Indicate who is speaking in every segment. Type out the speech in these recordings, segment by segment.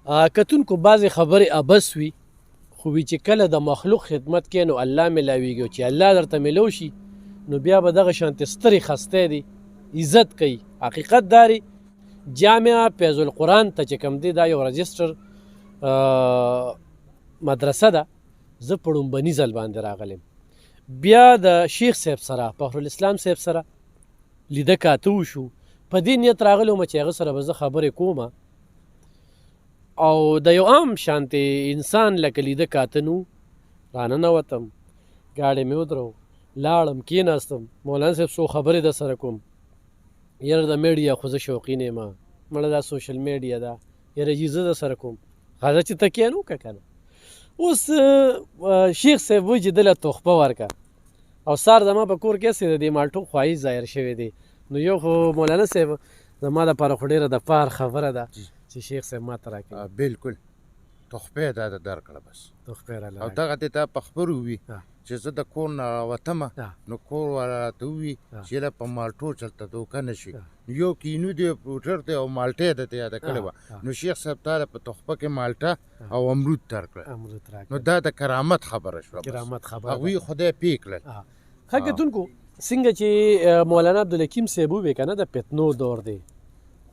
Speaker 1: کتونکو بعضې خبرې ابس وي خو وي چې کله د مخلوق خدمت کې نو الله میلاویږي چې الله درته میلو شي نو بیا به دغه شانتې سترې خستی دی عزت کوي حقیقت داري جامعه فیض القرآن ته چې کوم دی دا یو رجسټر مدرسه ده زه په ړومبني ځل باندې راغلم بیا د شیخ صاحب سره فخرالاسلام صاحب سره لیده کاته وشو په دې نیت راغلی وم چې هغه سره به زه خبرې کوم او د یو عام شانتې انسان لکه لیده کاته نو راننوتم ګاډی مې ودرو لاړم کېناستم مولانا صاحب څو خبرې در سره کوم یاره د میډیا خو زه شوقین یم مړه دا سوشل میډیا ده یاره جي زه در سره کوم راځه چې ته کښېنو که که نه اوس شیخ صاحب وایي چې دله تحفه ورکه او سار زما په کور کې هسې د دې مالټو خواهش ظاهر شوی دی نو یو خو مولانا صاحب زما دپاره خو ډېره د فخر خبره ده چې شیخ صاحب ما ته راکوي
Speaker 2: بالکل تحفه دا درکړه بس
Speaker 1: تحفه راله
Speaker 2: او دغه دې ته په خبرو وي چې زه د کور نه راوتمه نو کور راته ووي چې له په مالټو چلته دوکه نه شي یو کینو دی پروټر دی او مالټې درته یاده کړې وه نو شیخ صاحب تاله په تحفه کې مالټه او امرود درکړه نو دا د کرامت خبره شوه
Speaker 1: کرامت خبره
Speaker 2: هغوی خدای پې کړل
Speaker 1: ښه کتونکو څنګه چې مولانا عبدالحکیم صاحب وویې که نه د فتنو دور دی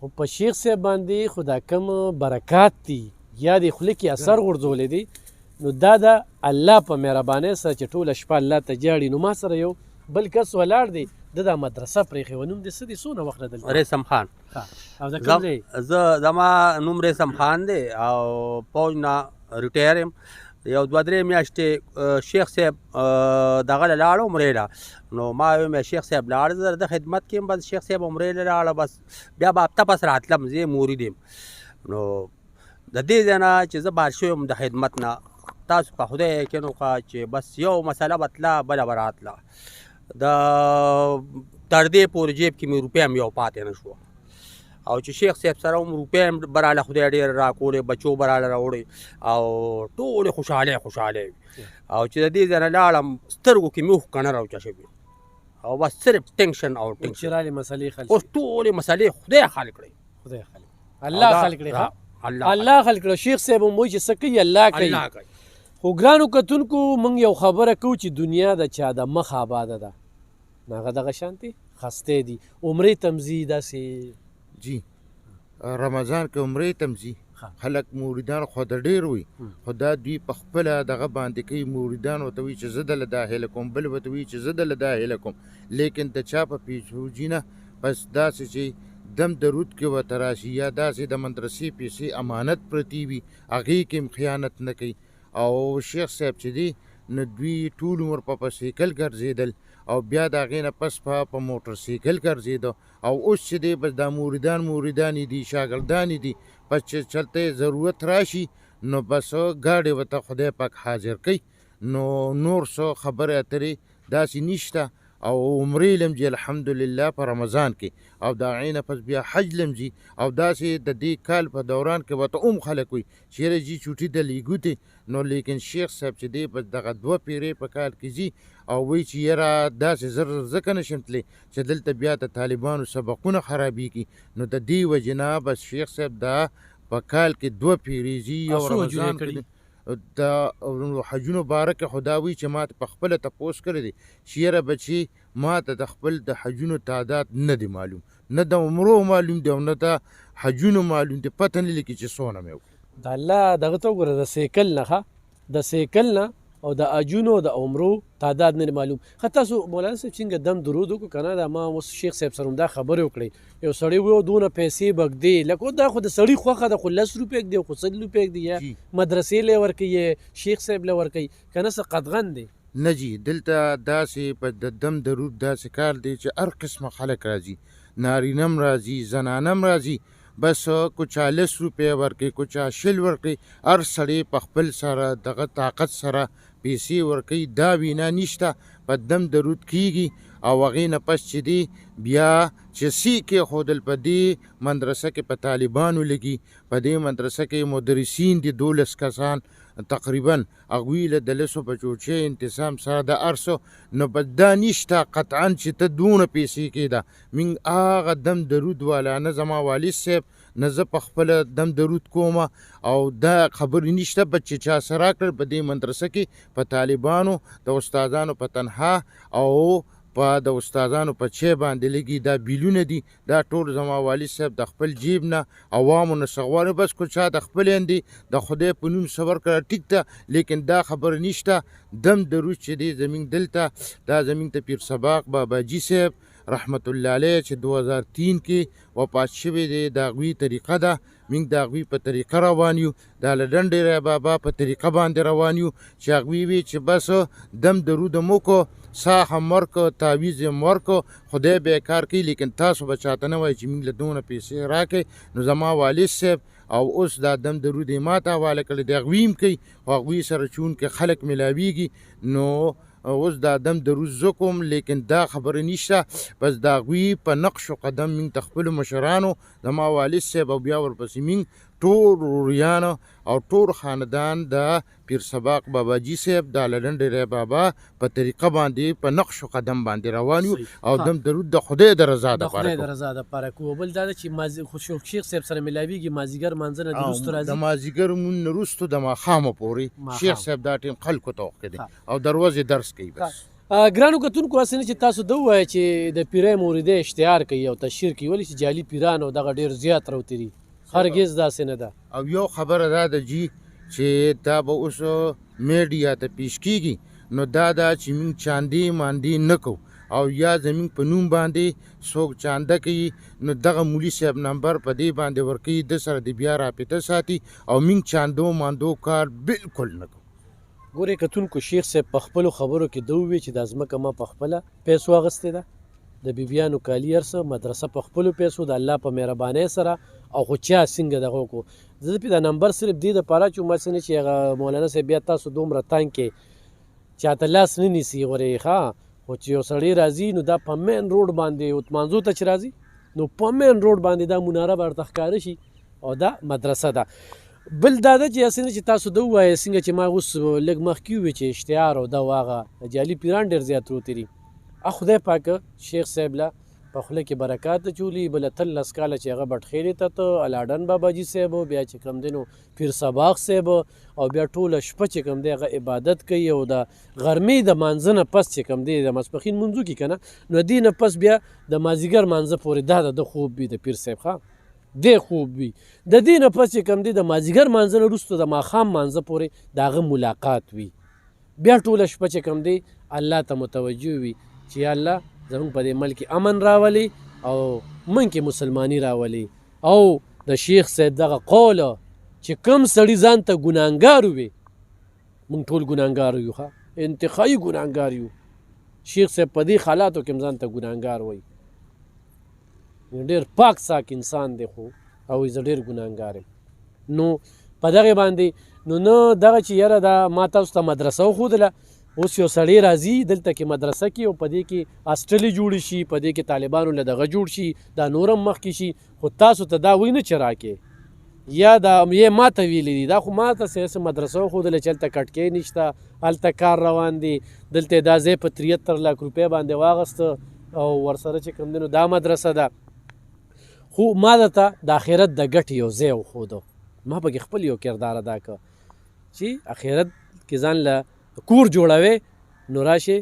Speaker 1: خو په شیخ صاحب باندې خو دا کم برکات دي یا د خولې کې اثر غورځولی دی نو دا د الله په مهربانۍ سره چې ټوله شپه الله ته جاړي نو ما سره یو بل کس ولاړ دی د دا مدرسه پرېښې وه نوم دې څه دی څونه وخت دلته
Speaker 3: ریسم خان
Speaker 1: او د کوم ځای
Speaker 3: زه زما نوم ریسم خان دی او پوج نه ریټایر یم یو دوه درې میاشتې شیخ صاحب دغه له لاړه عمرې له نو ما ویم شیخ صاحب لاړ زه د خدمت کې یم بس شیخ صاحب عمرې له لاړه بس بیا به هفته پس راتلم زه مرید یم نو د دې ځای نه چې زه بار شوی یم د خدمت نه تاسو په خدای یقین وکړه چې بس یو مسله به تله بله به راتله د تر دې پورې جیب کې مې روپۍ هم یو پاتې نه شوه او چې شیخ صاحب سره هم روپۍ هم براله خدای ډېر راکولې بچو براله راوړې او ټولې خوشحالۍ او چې د دې ځای نه لاړم سترګو کې مې اوښ کنه راوچه شوي او بس صرف ټینشن او ټینشن
Speaker 1: چې رالې مسلې خل
Speaker 3: اوس ټولې مسلې خدای حل کړئ
Speaker 1: خدای خل الله خل کړي الله خل کړي شیخ صاحب هم وایي چې څه کوي الله کوي خو ګرانو کتونکو موږ یو خبره کوو چې دنیا د چا د مخ آباده ده نو هغه دغه شانتې خستی دي عمرې ته م ځي داسې
Speaker 2: جی رمضان کې عمرې ته م ځي خلک موریدان خو د ډېر وي خو دا دوی په خپله دغه باندې کوي موریدان ورته وایي چې زه دله دا هیله کوم بل ورته وایي چې زه دله دا هیله کوم لیکن د چا په پیچوجي نه بس داسې چې دم درود کې ورته راشي یا داسې د مدرسې پیسې امانت پرتې وي هغې کې هم خیانت نه کوي او شیخ صاحب چې دی نو دوی ټول عمر په سیکل ګرځېدل او بیا د هغې نه پس په موټر سیکل ګرځېده او اوس چې دی بس دا موریدانې دي شاګردانې دي بس چې چلته ضرورت راشي نو بس ګاډې ورته خدای پاک حاضر کوي نو نور څه خبرې اترې داسې نشته او عمرې لمځي الحمدلله په رمضان کې او د هغې نه پس بیا حج لمځي او داسې د دې کال په دوران کې ورته خلک وي چې یاره جي چوټي د لیګوتې نو لیکن شیخ صاحب چې دی بس دغه 2 پیرې په کال کې ځي او وایي چې یاره داسې زر ځکه نشم تللی چې دلته بیا د طالبانو سبقونه خرابېږي نو د دې وجې نه بس شیخ صاحب دا په کال کې 2 پیرې ځي او رمضان کې د حجونو باره کې خدا وایي چې ما ته په خپله تپوس کړی دی چې یاره بچي ما ته د خپل د حجونو تعداد نه دی معلوم نه د عمرو معلوم دی او نه د حجونو معلوم دی پته نه لګي چې څونه مې وکړو
Speaker 1: د الله دغه ته وګوره د سیکل نه د سیکل نه او د اجونو د عمرو تعداد نه معلوم ښه تاسو مولانا صاحب څنګه دم درود وکړو که نه دا ما اوس شیخ صاحب سره دا خبرې وکړې یو سړی ویو دونه پیسې بږدې لکه دا خو د سړي خوښه ده خو 10 روپۍ دی خو 100 روپۍ دی یا مدرسې له ورکوي شیخ صاحب له ورکوي که نه څه قدغن دی
Speaker 2: نه جي دلته داسې په د دم درود داسې کار دی چې هر قسمه خلک راځي نارینه هم راځي زنانه هم راځي بس کو 40 روپۍ ورکوي کو 40 ورکوي هر سړی په خپل سره دغه طاقت سره پیسې ورکوي دا وینا نشته په دم درود کیږي او هغې نه پس چې دی بیا چې سی کېښودل په دې مدرسه کې په طالبانو لګي په دې مدرسه کې مدرسین دي 12 کسان تقریبا هغوی له د 10 بچوچې انتظام سره د ارسو نو په دا نشته قطعا چې ته دونه پیسې کېده من هغه دم درود والا نه زما والد صاحب نه زه په خپله دم درود کوم او دا خبرې نشته بس چې چا سره راکړل په دې مدرسه کې په طالبانو د استادانو په تنها او په د استادانو په چی باندې لګي دا بیلونه دي دا ټول زما والد صاحب د خپل جیب نه عوامو نه څه غواړي بس کو چا د خپل اندې د خدای په نوم څه ورکړه ټیک ده لیکن دا خبره نشته دم درود چې دی زمونږ دلته دا زمونږ ته پیر سباق باباجي صاحب رحمت الله علیه چې 2003 کې وفات شوی دی د هغوی طریقه ده موږ د هغوی په طریقه روان یو د لډن ډیری بابا په طریقه باندې روان یو چې هغوی وی چې بس دم درود مو کو ساه هم ورکو تعویض هم ورکو خدای به کار کوي لیکن تاسو به چاته نه وایئ چې موږ له دونه پیسې راکړئ نو زما والد صاحب او اوس دا دم درود یې ماته حواله کړی د هغوی هم کوي خو هغوی سره چونکې خلک میلاویږي نو اوس دا دم درود زه کوم لیکن دا خبره نشته بس د هغوی په نقش و قدم موږ د خپلو مشرانو زما والد صاحب او بیا ورپسې موږ ټول وروریانو او ټول خاندان د پیر سباق باباجي صاحب د لډن ډیری بابا په طریقه باندې په نقش و قدم باندې روان یو او دم درود د خدای د رضا دپاره
Speaker 1: د رضا دپاره کوو بل دا ده چې شیخ صاحب سره میلاویږي مازدیګر مانځه نه د وروستو راځي
Speaker 2: د مازدیګر مونځ نه وروستو د ماښامه پورې شیخ صاحب دا ټیم خلکو ته وخت دی او دروازې درس کوي بس
Speaker 1: ګرانو کتونکو هسې نه چې تاسو ده ووایه چې د پیرۍ موریدۍ اشتهار کوي او تشهیر کوي ولې چې جعلي پیران او دغه ډېر زیات راوتري هرګز داسې نه ده
Speaker 2: او یو خبره دا ده جی چې دا به اوس میډیا ته پیش کیږي نو دا ده چې موږ چاندې ماندې نه کوو او یا زمونږ په نوم باندې څوک چانده کوي نو دغه مولي صاحب نمبر په دې باندې ورکوي د سره د بیا رابطه ساتي او موږ چاندو ماندو کار بالکل نه کوو
Speaker 1: ګورې کتونکو شیخ صاحب په خپلو خبرو کې ده وویل چې دا ځمکه ما په خپله پیسو اخیستې ده د بیبیانو کالي هر څه مدرسه په خپلو پیسو د الله په مهربانۍ سره او خو چا څنګه دغه وکړو زه پې دا نمبر صرف دې دپاره چې هماسې نه چې هغه مولانا صاحب بیا تاسو دومره تنګ کې چاته لاس نه نیسي غورې ښه خو چې یو سړی راځي نو دا په مین روډ باندې اتمانځو ته چې راځي نو په مین روډ باندې دا مناره به ورته ښکاره شي او دا مدرسه ده بل دا ده چې هسې نه چې تاسو ده ووایه څنګه چې ما اوس لږ مخکې وویل چې اشتهار او دا هغه جعلي پیران ډېر زیات روتري خدای پاکه شیخ صاحب له په خوله کې برکات اچولي بله 13 کاله چې هغه بټخیلې ته ته الاډن باباجي صاحب بیا چې کوم دی نو پیر سباق صاحب او بیا ټوله شپه چې کوم دی هغه عبادت کوي او د غرمې د مانځه نه پس چې کوم دی د ماسپښین مونځو کې که نه نو دې نه پس بیا د مازدیګر مانځه پورې دا د خوب وي د پیر صاحب ښه دی خوب وي د دې نه پس چې کوم دی د مازدیګر مانځه نه وروسته د ماښام مانځه پورې د هغه ملاقات وي بیا ټوله شپه چې کوم دی الله ته متوجه وي چې یا الله زمونږ په دې ملک امن راولي او من کې مسلمانی راولي او د شیخ صاحب دغه قول چې کم سړي ځان ته ګناهګار وي موږ ټول ګناهګار یو ښه انتخابي ګناهګار یو شیخ صاحب په دې حالاتو کې هم ځان ته ګناهګار وایي ډېر پاک ساک انسان دی خو او زه ډېر ګناهګار یم نو په دغې باندې نو نه دغه چې یاره دا ما تاسو ته مدرسه وښودله اوس یو سړی راځي دلته کې مدرسه کې او په دې کې هاسټلې جوړې شي په دې کې طالبانو له دغه جوړ شي دا نور هم مخکې شي خو تاسو ته دا وایي نه چې راکې یا دا یې ما ته ویلي دي دا خو ما ته څه مدرسه وښودله چې هلته کټکۍ نشته هلته کار روان دی دلته دا ځای په 73 لک روپۍ باندې واغسته او ورسره چې کوم دی نو دا مدرسه ده خو ما درته د آخرت د ګټې یو ځای وښودو ما پکې خپل یو کردار ادا کړ چې آخرت کې ځان له کور جوړوي نو راشي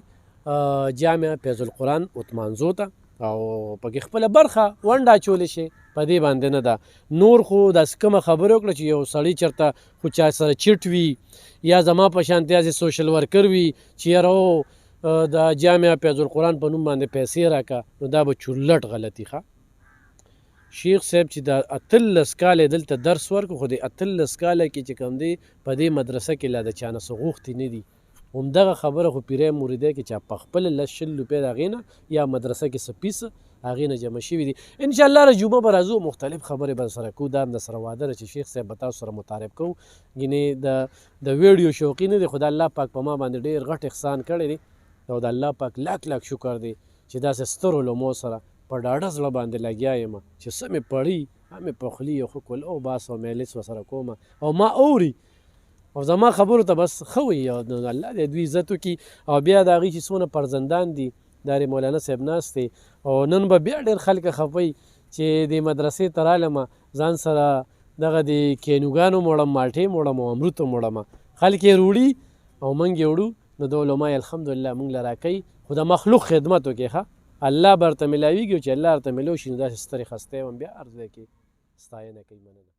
Speaker 1: جامع فیض القرآن اتمانځو ته او پکې خپله برخه ونډه اچولی شي په دې باندې نه ده نور خو داسې کومه خبره وکړه چې یو سړی چېرته خو چا سره چټ وي یا زما په شانتیا چې سوشل ورکر وي چې یاره د جامع فیض القرآن په نوم باندې پیسې راکړه نو دا به چورلټ غلطي ښه شیخ صاحب چې د 18 کاله دلته درس ورکړو خو د 18 کاله کې چې کوم دی په دې مدرسه کې لا د چا نه څه غوښتې نه دي همدغه خبره خو پیری موریدۍ کې چې په خپله 100 روپۍ د هغې نه یا مدرسه کې څه پیسه هغې نه جمع شوي دي انشاءالله را جمعه به راځو مختلف خبرې به سره کوو دا هم در سره واده ده چې شیخ صاحب به تاسو سره متعارف کوو ګینې د ویډیو شوقي نه دی خو د الله پاک په ما باندې ډېر غټ احسان کړی دی او د الله پاک لاک لاک شکر دی چې داسې سترو علمو سره په ډاډه زړه باندې لګیا یم چې څه مې پړي هم مې پخلي او ښه کول او باس او مجلس ورسره کوم او ما اوري او زما خبرو ته بس ښه وایي او الله دې دوی عزت وکړي او بیا د هغې چې څونه فرزندان دي دا مولانا صاحب ناست دی او نن به بیا ډېر خلک خفوي چې د مدرسې ته رالم ځان سره دغه د کینوګانو موړم مالټې موړم او امرود موړم خلک یې روړي او موږ یې وړو نو د علما الحمدلله موږ له راکوي خو د مخلوق خدمت وکړي ښه الله به ورته میلاویږي او چې الله ورته میلاو شي نو داسې سترې خستې هم بیا عرض دی کې ستاینه کوي مننه